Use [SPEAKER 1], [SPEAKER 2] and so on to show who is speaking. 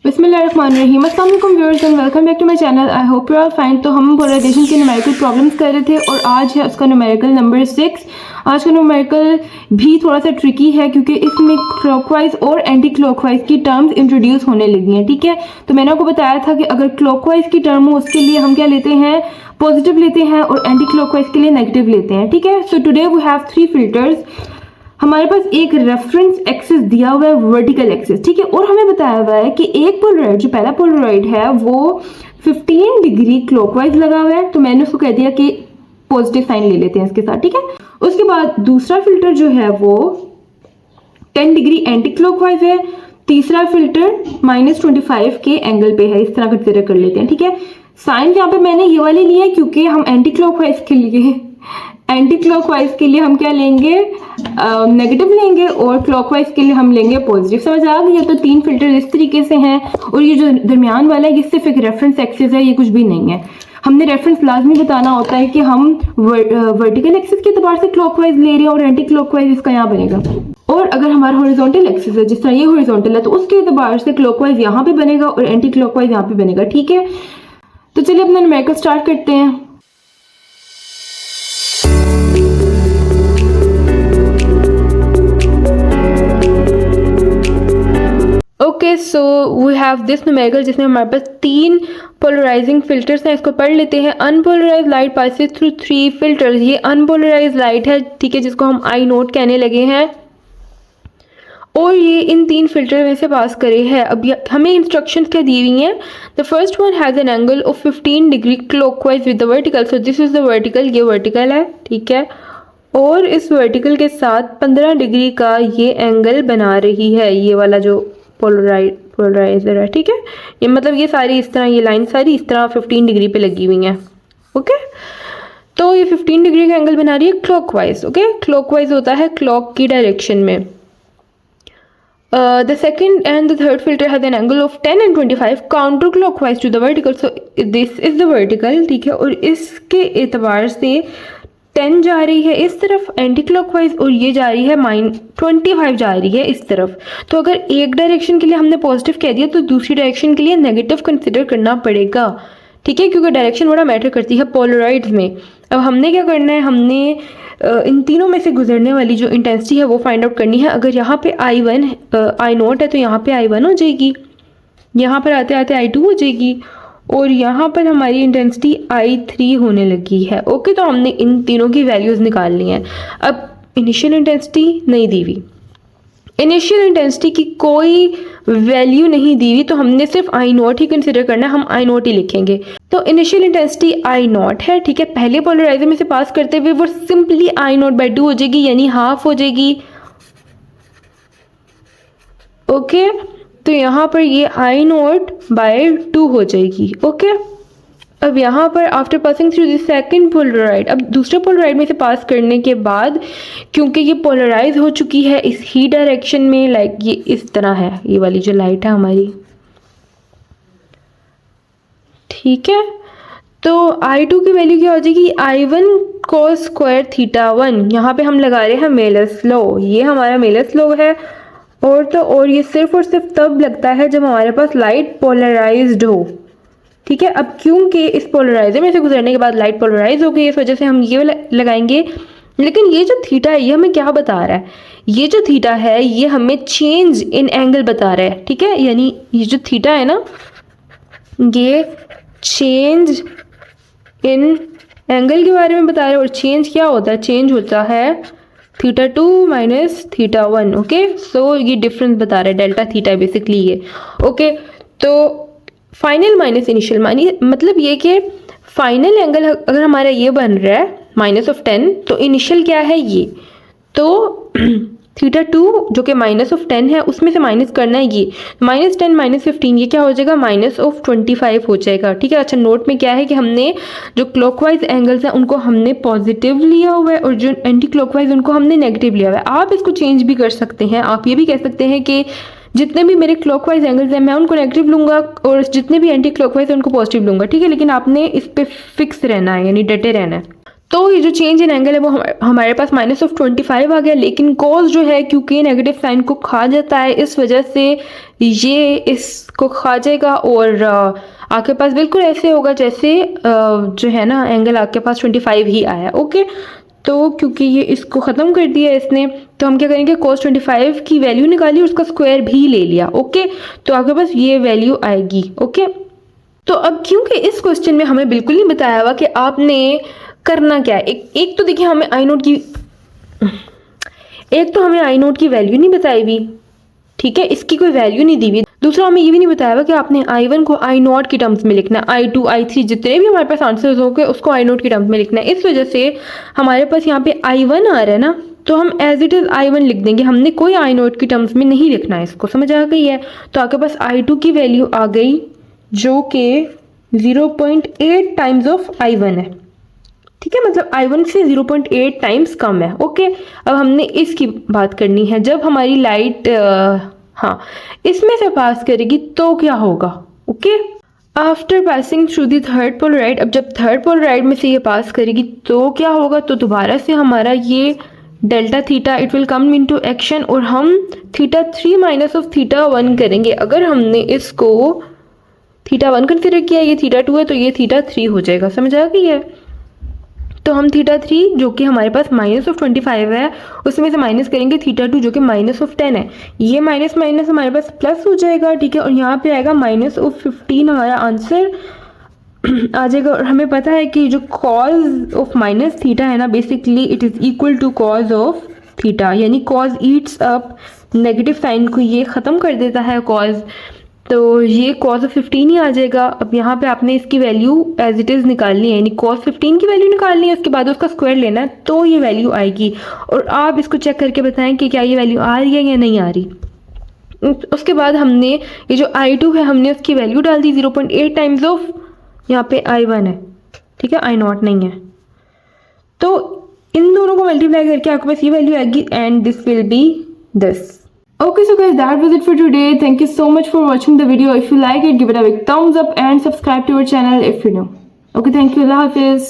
[SPEAKER 1] बिस्मिल्लाहिर्रहमानिर्रहीम। अस्सलाम वालेकुम viewers and welcome back to my channel. I hope you are fine. तो हम पोलराइजेशन के न्यूमेरिकल प्रॉब्लम्स कर रहे थे और आज है उसका न्यूमेरिकल नंबर 6। आज का न्यूमेरिकल भी थोड़ा सा ट्रिकी है क्योंकि इसमें क्लॉकवाइज और एंटी क्लॉकवाइज की टर्म्स इंट्रोड्यूस होने लगी हैं। ठीक है, तो मैंने आपको बताया था कि अगर क्लॉकवाइज की टर्म हो उसके लिए हम क्या लेते हैं, पॉजिटिव लेते हैं, और एंटी क्लॉकवाइज के लिए नेगेटिव लेते हैं। ठीक है, so today we have 3 filters. हमारे पास एक रेफरेंस एक्सिस दिया हुआ है, वर्टिकल एक्सिस। ठीक है, और हमें बताया हुआ है कि एक पोलराइड, जो पहला पोलराइड है वो 15 डिग्री क्लॉकवाइज लगा हुआ है, तो मैंने उसको कह दिया कि पॉजिटिव साइन ले लेते हैं इसके साथ। ठीक है, उसके बाद दूसरा फिल्टर जो है वो 10 डिग्री एंटी क्लॉकवाइज है, तीसरा फिल्टर -25 के एंगल पे है। इस तरह कंसिडर कर लेते हैं। ठीक है, साइन यहाँ पे मैंने ये वाली ली है क्योंकि हम एंटी क्लॉकवाइज के लिए हम क्या लेंगे, नेगेटिव लेंगे, और क्लॉकवाइज के लिए हम लेंगे पॉजिटिव। समझ आ गई है? तो 3 फिल्टर इस तरीके से हैं, और ये जो दरमियान वाला है ये सिर्फ एक रेफरेंस एक्सिस है, ये कुछ भी नहीं है। हमने रेफरेंस लाजमी बताना होता है कि हम वर्टिकल एक्सिस के एतबार से क्लॉकवाइज ले रहे हैं और एंटी क्लॉकवाइज इसका यहाँ बनेगा। और अगर हमारा हॉरिजॉन्टल एक्सिस है, जिस तरह ये हॉरिजॉन्टल है, तो उसके एतबार से क्लॉकवाइज यहाँ पे बनेगा और एंटी क्लॉकवाइज यहाँ पे बनेगा। ठीक है, तो चलिए अपना न्यूमेरिकल स्टार्ट करते हैं। Okay, so we have this numerical जिसमें हमारे पास 3 पोलराइजिंग फिल्टर्स हैं। इसको पढ़ लेते हैं। Unpolarise light passes through 3 filters. ये अनपोलराइज लाइट है, ठीक है, जिसको हम आई नोट कहने लगे हैं, और ये इन 3 फिल्टर में से पास करे है। अब हमें इंस्ट्रक्शंस क्या दी हुई हैं। The first one has an angle of 15 degree clockwise with the vertical. So this is the vertical, ये वर्टिकल है, ठीक है, और इस वर्टिकल के साथ 15 डिग्री का ये एंगल बना रही है, ये वाला जो पोलराइजर है। ठीक है, ये मतलब ये सारी इस तरह, ये लाइन सारी इस तरह 15 डिग्री पे लगी हुई हैं। ओके, तो ये 15 डिग्री का एंगल बना रही है क्लॉकवाइज। ओके, क्लॉकवाइज होता है क्लॉक की डायरेक्शन में। The second and the third filter has an angle of 10 and 25 counter clockwise to the vertical. So this is the vertical, ठीक है, और इसके एतबार से 10 जा रही है इस तरफ एंटी क्लॉकवाइज, और ये जा रही है -25 जा रही है इस तरफ। तो अगर एक डायरेक्शन के लिए हमने पॉजिटिव कह दिया तो दूसरी डायरेक्शन के लिए नेगेटिव कंसिडर करना पड़ेगा। ठीक है, क्योंकि डायरेक्शन बड़ा मैटर करती है पोलराइड्स में। अब हमने क्या करना है, हमने इन तीनों में से गुजरने वाली जो इंटेंसिटी है वो फाइंड आउट करनी है। अगर यहाँ पे आई नोट है तो यहाँ पे I1 हो जाएगी, यहाँ पर आते आते I2 हो जाएगी, और यहाँ पर हमारी इंटेंसिटी I3 होने लगी है। ओके, तो हमने इन तीनों की वैल्यूज़ निकाल ली हैं। अब इनिशियल इंटेंसिटी नहीं दी हुई, इनिशियल इंटेंसिटी की कोई वैल्यू नहीं दी हुई, तो हमने सिर्फ आई नॉट ही कंसिडर करना है, हम आई नॉट ही लिखेंगे। तो इनिशियल इंटेंसिटी आई नॉट है, ठीक है, पहले पोलराइजर में से पास करते हुए वो सिंपली आई नॉट बाई 2 हो जाएगी, यानी हाफ हो जाएगी। ओके, तो यहाँ पर ये आई नॉट बाय 2 हो जाएगी। ओके, अब यहाँ पर after passing through the second Polaroid, अब दूसरे पोलराइड में से पास करने के बाद, क्योंकि ये पोलराइज हो चुकी है इस ही डायरेक्शन में, लाइक ये इस तरह है, ये वाली जो लाइट है हमारी, ठीक है, तो I2 की वैल्यू क्या हो जाएगी, I1 cos स्क्वायर θ1। यहाँ पे हम लगा रहे हैं मेलर्स लॉ, ये हमारा मेलर्स लॉ है, और ये सिर्फ और सिर्फ तब लगता है जब हमारे पास लाइट पोलराइज्ड हो। ठीक है, अब क्योंकि इस पोलराइजर में से गुजरने के बाद लाइट पोलराइज हो गई, इस वजह से हम ये लगाएंगे। लेकिन ये जो थीटा है ये हमें क्या बता रहा है, ये जो थीटा है ये हमें चेंज इन एंगल बता रहा है। ठीक है, यानी ये जो थीटा है ना, ये चेंज इन एंगल के बारे में बता रहा है, और चेंज क्या होता है, चेंज होता है θ2 माइनस θ1। ओके, सो ये डिफरेंस बता रहा है, डेल्टा थीटा बेसिकली ये। ओके, तो फाइनल माइनस इनिशियल, मतलब ये कि फाइनल एंगल अगर हमारा ये बन रहा है -10, तो इनिशियल क्या है ये, तो θ2 जो कि -10 है उसमें से माइनस करना है ये -10 -15, ये क्या हो जाएगा -25 हो जाएगा। ठीक है, अच्छा नोट में क्या है कि हमने जो क्लॉकवाइज एंगल्स हैं उनको हमने पॉजिटिव लिया हुआ है, और जो एंटी क्लॉकवाइज उनको हमने नेगेटिव लिया हुआ है। आप इसको चेंज भी कर सकते हैं, आप ये भी कह सकते हैं कि जितने भी मेरे क्लॉकवाइज एंगल्स हैं मैं उनको नेगेटिव लूँगा, और जितने भी एंटी क्लॉकवाइज हैं उनको पॉजिटिव लूँगा। ठीक है, लेकिन आपने इस पे फिक्स रहना है, यानी डटे रहना है। तो ये जो चेंज इन एंगल है वो हमारे पास -25 आ गया, लेकिन कॉस जो है क्योंकि नेगेटिव साइन को खा जाता है इस वजह से ये इसको खा जाएगा और आपके पास बिल्कुल ऐसे होगा जैसे जो है ना एंगल आपके पास 25 ही आया। ओके, तो क्योंकि ये इसको ख़त्म कर दिया इसने, तो हम क्या करेंगे, cos 25 की वैल्यू निकाली और उसका स्क्वायर भी ले लिया। ओके, तो आपके पास ये वैल्यू आएगी। ओके, तो अब क्योंकि इस क्वेश्चन में हमें बिल्कुल नहीं बताया हुआ कि आपने करना क्या है, एक तो देखिए हमें आई नोट की वैल्यू नहीं बताई हुई, ठीक है, इसकी कोई वैल्यू नहीं दी हुई। दूसरा हमें ये भी नहीं बताया हुआ कि आपने I1 को I नॉट की टर्म्स में लिखना है, I2 I3 जितने भी हमारे पास आंसर्स होंगे उसको I नॉट की टर्म्स में लिखना है। इस वजह से हमारे पास यहाँ पे I1 आ रहा है ना, तो हम एज इट इज़ I1 लिख देंगे, हमने कोई I नॉट की टर्म्स में नहीं लिखना है इसको। समझ आ गई है? तो आपके पास I2 की वैल्यू आ गई जो कि 0.8 टाइम्स ऑफ I1 है, ठीक है, मतलब I1 से 0.8 टाइम्स कम है। ओके, अब हमने इसकी बात करनी है, जब हमारी लाइट हाँ इसमें से पास करेगी तो क्या होगा। Okay, after passing through the third Polaroid, अब जब थर्ड पोलराइड में से ये पास करेगी तो क्या होगा, तो दोबारा से हमारा ये delta theta it will come into action और हम θ3 माइनस ऑफ θ1 करेंगे। अगर हमने इसको θ1 कंसिडर किया, ये θ2 है, तो ये θ3 हो जाएगा। समझ आ गई है? तो हम θ3 जो कि हमारे पास -25 है उसमें से माइनस करेंगे θ2 जो कि -10 है, ये माइनस माइनस हमारे पास प्लस हो जाएगा, ठीक है, और यहाँ पे आएगा -15 हमारा आंसर आ जाएगा। और हमें पता है कि जो कॉज ऑफ -θ है ना, basically it is equal to cos of θ, यानी cos eats up negative sign को, ये ख़त्म कर देता है कॉज, तो ये cos ऑफ 15 ही आ जाएगा। अब यहाँ पे आपने इसकी वैल्यू एज इट इज़ निकालनी है, यानी cos 15 की वैल्यू निकालनी है, उसके बाद उसका स्क्वायर लेना है तो ये वैल्यू आएगी। और आप इसको चेक करके बताएं कि क्या ये वैल्यू आ रही है या नहीं आ रही। उसके बाद हमने ये जो I2 है हमने उसकी वैल्यू डाल दी 0.8 टाइम्स ऑफ यहाँ पे I1 है, ठीक है, I नॉट नहीं है, तो इन दोनों को मल्टीप्लाई करके आपके पास ये वैल्यू आएगी and this will be this. Okay, so guys, that was it for today. Thank you so much for watching the video. If you like it, give it a big thumbs up and subscribe to our channel if you're new. Okay, thank you. Allah Hafiz.